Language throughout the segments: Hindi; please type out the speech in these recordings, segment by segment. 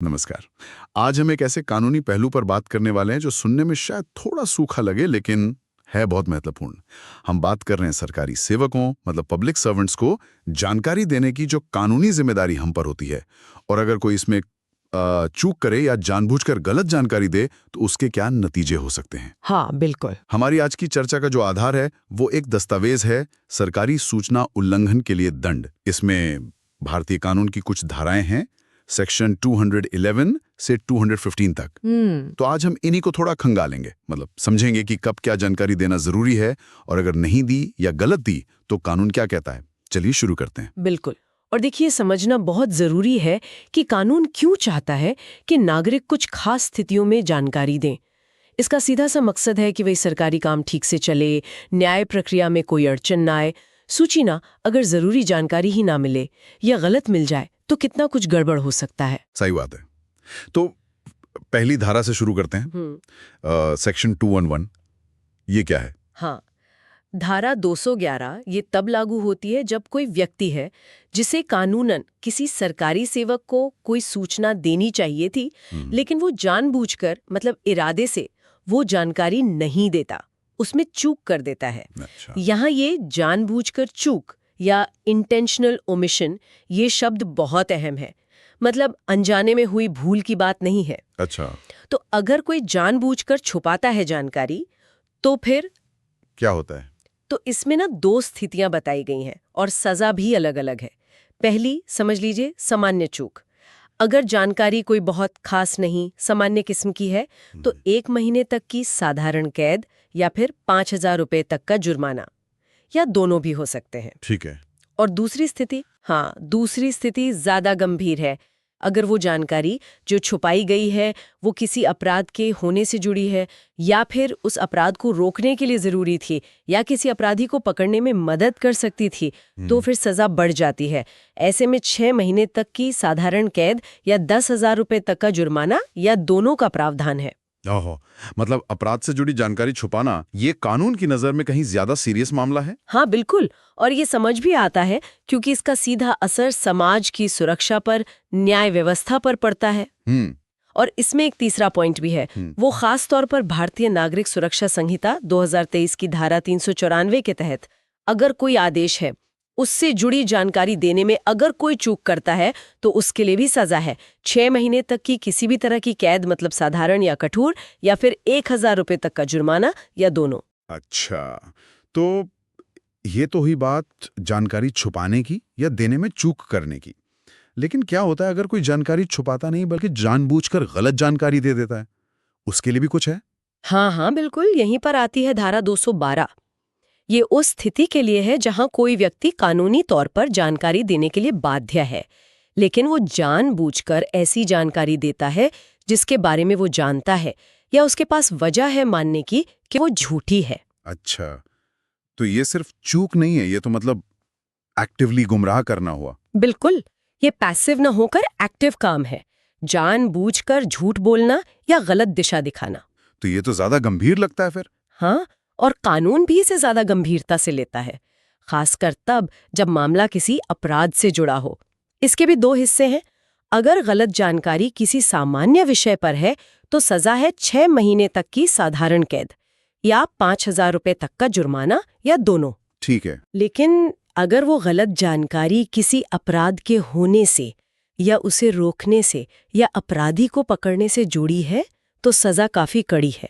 नमस्कार। आज हम एक ऐसे कानूनी पहलू पर बात करने वाले हैं जो सुनने में शायद थोड़ा सूखा लगे लेकिन है बहुत महत्वपूर्ण। हम बात कर रहे हैं सरकारी सेवकों मतलब पब्लिक सर्वेंट्स को जानकारी देने की जो कानूनी जिम्मेदारी हम पर होती है। और अगर कोई इसमें चूक करे या जानबूझकर गलत जानकारी दे तो उसके क्या नतीजे हो सकते हैं। हाँ, बिल्कुल। हमारी आज की चर्चा का जो आधार है वो एक दस्तावेज है, सरकारी सूचना उल्लंघन के लिए दंड। इसमें भारतीय कानून की कुछ धाराएं हैं, सेक्शन 211 से 215 तक। तो आज हम इन्हीं को थोड़ा खंगालेंगे, मतलब समझेंगे कि कब क्या जानकारी देना जरूरी है और अगर नहीं दी या गलत दी तो कानून क्या कहता है। चलिए शुरू करते हैं। बिल्कुल। और देखिए, समझना बहुत जरूरी है कि कानून क्यों चाहता है कि नागरिक कुछ खास स्थितियों में जानकारी दें। इसका सीधा सा मकसद है कि वही सरकारी काम ठीक से चले, न्याय प्रक्रिया में कोई अड़चन ना आए। सूची ना, अगर जरूरी जानकारी ही ना मिले या गलत मिल जाए तो कितना कुछ गड़बड़ हो सकता है। सही बात है। तो पहली धारा से शुरू करते हैं। सेक्शन 211 ये क्या है? हाँ, धारा 211 ये तब लागू होती है जब कोई व्यक्ति है जिसे कानूनन किसी सरकारी सेवक को कोई सूचना देनी चाहिए थी, लेकिन वो जानबूझकर मतलब इरादे से वो जानकारी नहीं देता, उसमें चूक कर देता है। अच्छा। यहाँ ये जानबूझकर चूक या इंटेंशनल ओमिशन ये शब्द बहुत अहम है। मतलब अनजाने में हुई भूल की बात नहीं है। अच्छा, तो अगर कोई जानबूझकर छुपाता है जानकारी तो फिर क्या होता है? तो इसमें ना दो स्थितियां बताई गई हैं और सजा भी अलग-अलग है। पहली समझ लीजिए, सामान्य चूक। अगर जानकारी कोई बहुत खास नहीं, सामान्य किस्म की है तो 1 महीने तक की साधारण कैद या फिर 5,000 रुपए तक का जुर्माना, या दोनों भी हो सकते हैं। ठीक है। और दूसरी स्थिति, हाँ, दूसरी स्थिति ज्यादा गंभीर है। अगर वो जानकारी जो छुपाई गई है वो किसी अपराध के होने से जुड़ी है या फिर उस अपराध को रोकने के लिए जरूरी थी या किसी अपराधी को पकड़ने में मदद कर सकती थी, तो फिर सजा बढ़ जाती है। ऐसे में 6 महीने तक की साधारण कैद या 10,000 रुपए तक का जुर्माना या दोनों का प्रावधान है। ओहो, मतलब अपराध से जुड़ी जानकारी छुपाना ये कानून की नजर में कहीं ज्यादा सीरियस मामला है। हाँ, बिल्कुल। और ये समझ भी आता है क्योंकि इसका सीधा असर समाज की सुरक्षा पर, न्याय व्यवस्था पर पड़ता है। और इसमें एक तीसरा पॉइंट भी है। वो खास तौर पर भारतीय नागरिक सुरक्षा संहिता 2023 की धारा 394 के तहत अगर कोई आदेश है, उससे जुड़ी जानकारी देने में अगर कोई चूक करता है तो उसके लिए भी सजा है। 6 महीने तक की किसी भी तरह की कैद मतलब साधारण या कठोर, या फिर 1,000 रुपए तक का जुर्माना, या दोनों। अच्छा, तो ये तो हुई बात जानकारी छुपाने की या देने में चूक करने की। लेकिन क्या होता है अगर कोई जानकारी छुपाता नहीं बल्कि जानबूझकर गलत जानकारी दे देता है? उसके लिए भी कुछ है? हाँ हाँ, बिल्कुल। यहीं पर आती है धारा 212। ये उस स्थिति के लिए है जहां कोई व्यक्ति कानूनी तौर पर जानकारी देने के लिए बाध्य है, लेकिन वो जानबूझकर ऐसी जानकारी देता है जिसके बारे में वो जानता है या उसके पास वजह है मानने की कि वो झूठी है। अच्छा, तो ये सिर्फ चूक नहीं है, ये तो मतलब एक्टिवली गुमराह करना हुआ। बिल्कुल, ये पैसिव न होकर एक्टिव काम है। जानबूझकर झूठ बोलना या गलत दिशा दिखाना। तो ये तो ज्यादा गंभीर लगता है फिर। हाँ, और कानून भी इसे ज्यादा गंभीरता से लेता है, खासकर तब जब मामला किसी अपराध से जुड़ा हो। इसके भी दो हिस्से हैं। अगर गलत जानकारी किसी सामान्य विषय पर है तो सजा है 6 महीने तक की साधारण कैद या 5,000 रुपए तक का जुर्माना, या दोनों। ठीक है। लेकिन अगर वो गलत जानकारी किसी अपराध के होने से या उसे रोकने से या अपराधी को पकड़ने से जुड़ी है तो सजा काफी कड़ी है।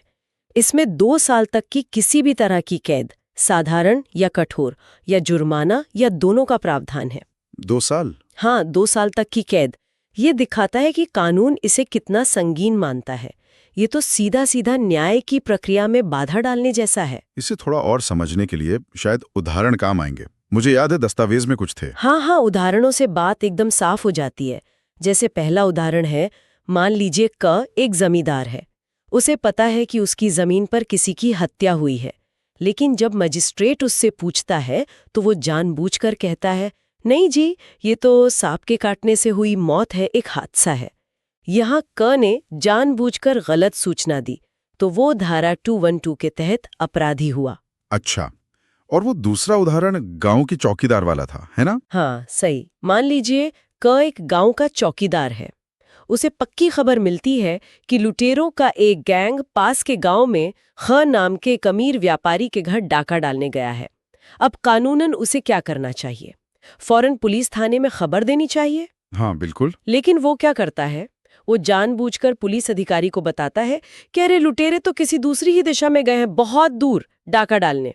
इसमें 2 साल तक की किसी भी तरह की कैद, साधारण या कठोर, या जुर्माना, या दोनों का प्रावधान है। 2 साल? हाँ, 2 साल तक की कैद। ये दिखाता है कि कानून इसे कितना संगीन मानता है। ये तो सीधा सीधा न्याय की प्रक्रिया में बाधा डालने जैसा है। इसे थोड़ा और समझने के लिए शायद उदाहरण काम आएंगे। मुझे याद है दस्तावेज में कुछ थे। हाँ हाँ, उदाहरणों से बात एकदम साफ हो जाती है। जैसे पहला उदाहरण है, मान लीजिए क एक जमींदार है। उसे पता है कि उसकी जमीन पर किसी की हत्या हुई है, लेकिन जब मजिस्ट्रेट उससे पूछता है तो वो जानबूझकर कहता है, नहीं जी, ये तो सांप के काटने से हुई मौत है, एक हादसा है। यहाँ क ने जानबूझकर गलत सूचना दी तो वो धारा 212 के तहत अपराधी हुआ। अच्छा, और वो दूसरा उदाहरण गांव की चौकीदार वाला था, है ना? हाँ, सही। मान लीजिए क एक गांव का चौकीदार है। उसे पक्की खबर मिलती है कि लुटेरों का एक गैंग पास के गांव में ख नाम के एक अमीर व्यापारी के घर डाका डालने गया है। अब कानूनन उसे क्या करना चाहिए? फौरन पुलिस थाने में खबर देनी चाहिए। हाँ बिल्कुल। लेकिन वो क्या करता है? वो जानबूझकर पुलिस अधिकारी को बताता है कि अरे लुटेरे तो किसी दूसरी ही दिशा में गए हैं, बहुत दूर डाका डालने।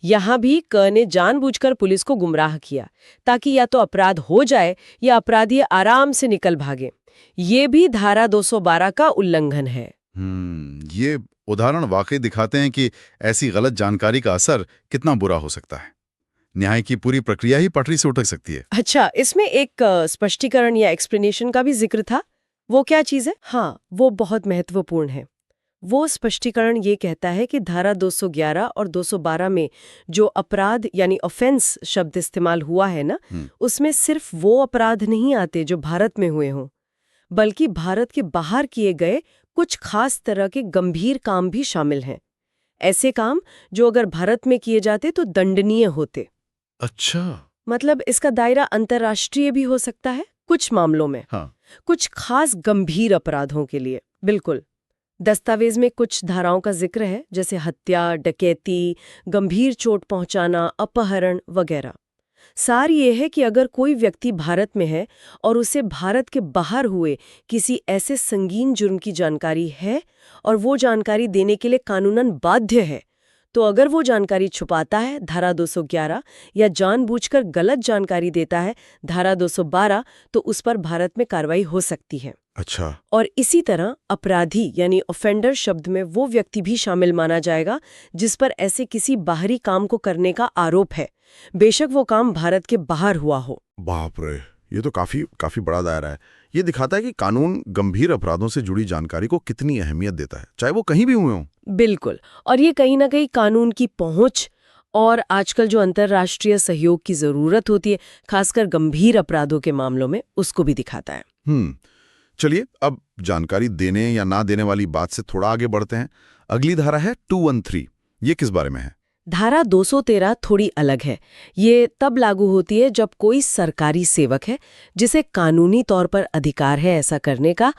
यहां भी क ने जानबूझकर पुलिस को गुमराह किया ताकि या तो अपराध हो जाए या अपराधी आराम से निकल भागे। ये भी धारा 212 का उल्लंघन है। ये उदाहरण वाकई दिखाते हैं कि ऐसी गलत जानकारी का असर कितना बुरा हो सकता है। न्याय की पूरी प्रक्रिया ही पटरी से उठक सकती है। अच्छा, इसमें एक स्पष्टीकरण या एक्सप्लेनेशन का भी जिक्र था। वो क्या चीज है? हाँ, वो बहुत महत्वपूर्ण है। वो स्पष्टीकरण ये कहता है कि धारा 211 और 212 में जो अपराध यानी ऑफेंस शब्द इस्तेमाल हुआ है ना, उसमें सिर्फ वो अपराध नहीं आते जो भारत में हुए हों, बल्कि भारत के बाहर किए गए कुछ खास तरह के गंभीर काम भी शामिल हैं। ऐसे काम जो अगर भारत में किए जाते तो दंडनीय होते। अच्छा, मतलब इसका दायरा अंतर्राष्ट्रीय भी हो सकता है कुछ मामलों में। हाँ। कुछ खास गंभीर अपराधों के लिए। बिल्कुल। दस्तावेज में कुछ धाराओं का जिक्र है, जैसे हत्या, डकैती, गंभीर चोट पहुंचाना, अपहरण वगैरह। सार ये है कि अगर कोई व्यक्ति भारत में है और उसे भारत के बाहर हुए किसी ऐसे संगीन जुर्म की जानकारी है और वो जानकारी देने के लिए कानूनन बाध्य है, तो अगर वो जानकारी छुपाता है धारा 211 या जानबूझकर गलत जानकारी देता है धारा 212, तो उस पर भारत में कार्रवाई हो सकती है। अच्छा। और इसी तरह अपराधी यानी ऑफेंडर शब्द में वो व्यक्ति भी शामिल माना जाएगा जिस पर ऐसे किसी बाहरी काम को करने का आरोप है, बेशक वो काम भारत के बाहर हुआ हो। बाप रे, ये तो काफी बड़ा दायरा है। ये दिखाता है कि कानून गंभीर अपराधों से जुड़ी जानकारी को कितनी अहमियत देता है, चाहे वो कहीं भी हुए हों। बिल्कुल। और ये कहीं ना कहीं कानून की पहुंच और आजकल जो अंतर्राष्ट्रीय सहयोग की जरूरत होती है, खासकर गंभीर अपराधों के मामलों में, उसको भी दिखाता है। चलिए अब जानकारी देने या ना देने वाली बात से थोड़ा आगे बढ़ते हैं। अगली धारा है 213। ये किस बारे में है? धारा 213 थोड़ी अलग है। ये तब लागू होती है जब कोई सरकारी सेवक है जिसे कानूनी तौर पर अधिकार है ऐसा करने का,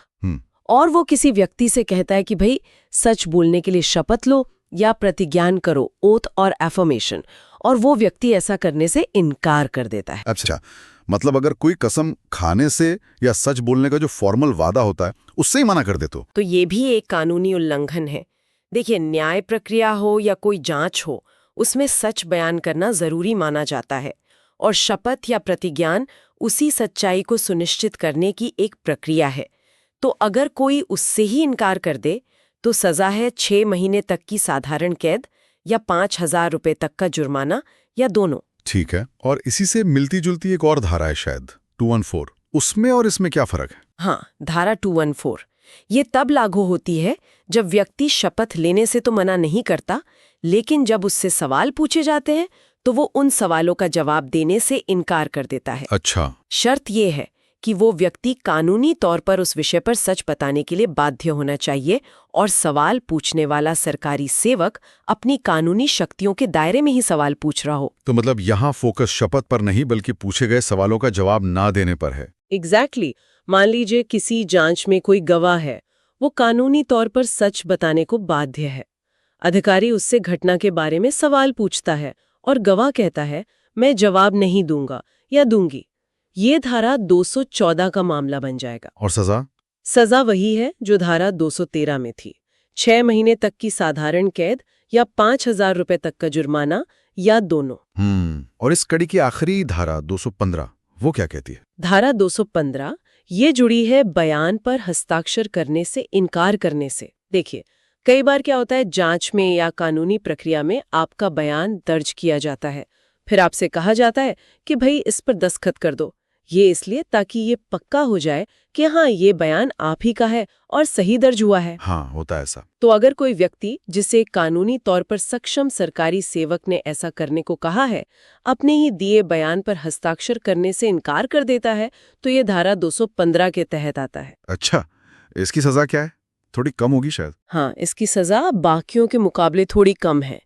और वो किसी व्यक्ति से कहता है कि भाई सच बोलने के लिए शपथ लो या प्रतिज्ञान करो, ओथ और एफर्मेशन, और वो व्यक्ति ऐसा करने से इनकार कर देता है। अच्छा, मतलब अगर कोई कसम खाने से या सच बोलने का जो फॉर्मल वादा होता है उससे ही मना कर दे तो ये भी एक कानूनी उल्लंघन है। देखिए, न्याय प्रक्रिया हो या कोई जांच हो, उसमें सच बयान करना जरूरी माना जाता है, और शपथ या प्रतिज्ञान उसी सच्चाई को सुनिश्चित करने की एक प्रक्रिया है। तो अगर कोई उससे ही इनकार कर दे तो सजा है 6 महीने तक की साधारण कैद या 5,000 रुपए तक का जुर्माना, या दोनों। ठीक है। और इसी से मिलती जुलती एक और धारा है शायद 214। उसमें और इसमें क्या फर्क है? हाँ, धारा 214 ये तब लागू होती है जब व्यक्ति शपथ लेने से तो मना नहीं करता, लेकिन जब उससे सवाल पूछे जाते हैं तो वो उन सवालों का जवाब देने से इनकार कर देता है। अच्छा। शर्त ये है कि वो व्यक्ति कानूनी तौर पर उस विषय पर सच बताने के लिए बाध्य होना चाहिए, और सवाल पूछने वाला सरकारी सेवक अपनी कानूनी शक्तियों के दायरे में ही सवाल पूछ रहा हो। तो मतलब यहाँ फोकस शपथ पर नहीं बल्कि पूछे गए सवालों का जवाब ना देने पर है। एग्जैक्टली। मान लीजिए किसी जांच में कोई गवाह है, वो कानूनी तौर पर सच बताने को बाध्य है। अधिकारी उससे घटना के बारे में सवाल पूछता है और गवाह कहता है मैं जवाब नहीं दूंगा या दूंगी। ये धारा 214 का मामला बन जाएगा। और सजा? सजा वही है जो धारा 213 में थी, 6 महीने तक की साधारण कैद या 5,000 रुपए तक का जुर्माना, या दोनों। और इस कड़ी की आखिरी धारा 215 वो क्या कहती है? धारा 215 ये जुड़ी है बयान पर हस्ताक्षर करने से इनकार करने से। देखिए, कई बार क्या होता है, जांच में या कानूनी प्रक्रिया में आपका बयान दर्ज किया जाता है, फिर आपसे कहा जाता है कि भाई इस पर दस्तखत कर दो। ये इसलिए ताकि ये पक्का हो जाए कि हाँ, ये बयान आप ही का है और सही दर्ज हुआ है। हाँ, होता है ऐसा। तो अगर कोई व्यक्ति जिसे कानूनी तौर पर सक्षम सरकारी सेवक ने ऐसा करने को कहा है, अपने ही दिए बयान पर हस्ताक्षर करने से इनकार कर देता है, तो ये धारा 215 के तहत आता है। अच्छा, इसकी सजा क्या है? थोड़ी कम होगी शायद। हाँ, इसकी सजा बाकियों के मुकाबले थोड़ी कम है।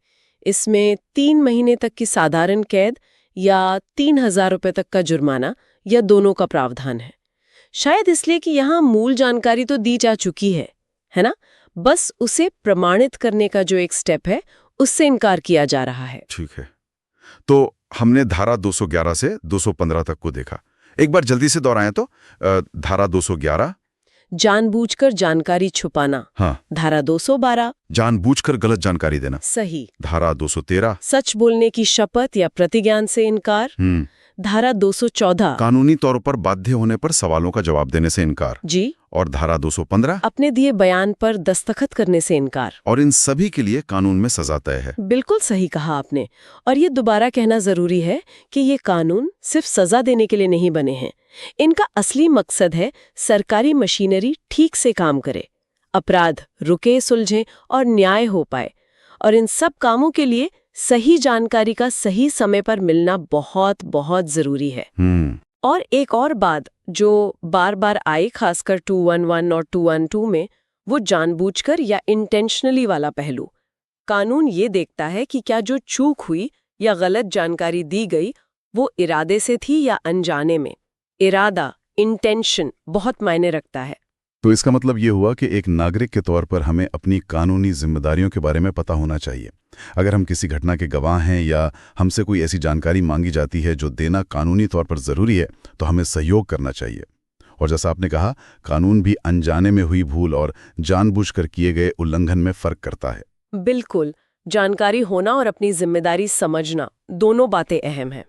इसमें 3 महीने तक की साधारण कैद या 3,000 रुपए तक का जुर्माना, या दोनों का प्रावधान है। शायद इसलिए कि यहाँ मूल जानकारी तो दी जा चुकी है ना? बस उसे प्रमाणित करने का जो एक स्टेप है, उससे इनकार किया जा रहा है। ठीक है, तो हमने धारा 211 से 215 तक को देखा। एक बार जल्दी से दोहराएं तो धारा 211 जानबूझकर जानकारी छुपाना। हाँ। धारा 212 जानबूझकर गलत जानकारी देना। सही। धारा 213 सच बोलने की शपथ या प्रतिज्ञान से इनकार। धारा 214 कानूनी तौर पर बाध्य होने पर सवालों का जवाब देने से इनकार। जी। और धारा 215 अपने दिए बयान पर दस्तखत करने से इनकार। और इन सभी के लिए कानून में सजा तय है। बिल्कुल सही कहा आपने। और ये दोबारा कहना जरूरी है कि ये कानून सिर्फ सजा देने के लिए नहीं बने हैं। इनका असली मकसद है सरकारी मशीनरी ठीक से काम करे, अपराध रुके सुलझे और न्याय हो पाए। और इन सब कामों के लिए सही जानकारी का सही समय पर मिलना बहुत बहुत जरूरी है। और एक और बात जो बार बार आई, खासकर 211 और 212 में, वो जानबूझकर या इंटेंशनली वाला पहलू। कानून ये देखता है कि क्या जो चूक हुई या गलत जानकारी दी गई वो इरादे से थी या अनजाने में। इरादा, इंटेंशन बहुत मायने रखता है। तो इसका मतलब ये हुआ कि एक नागरिक के तौर पर हमें अपनी कानूनी जिम्मेदारियों के बारे में पता होना चाहिए। अगर हम किसी घटना के गवाह हैं या हमसे कोई ऐसी जानकारी मांगी जाती है जो देना कानूनी तौर पर ज़रूरी है, तो हमें सहयोग करना चाहिए। और जैसा आपने कहा, कानून भी अनजाने में हुई भूल और जानबूझकर किए गए उल्लंघन में फ़र्क करता है। बिल्कुल, जानकारी होना और अपनी जिम्मेदारी समझना, दोनों बातें अहम हैं।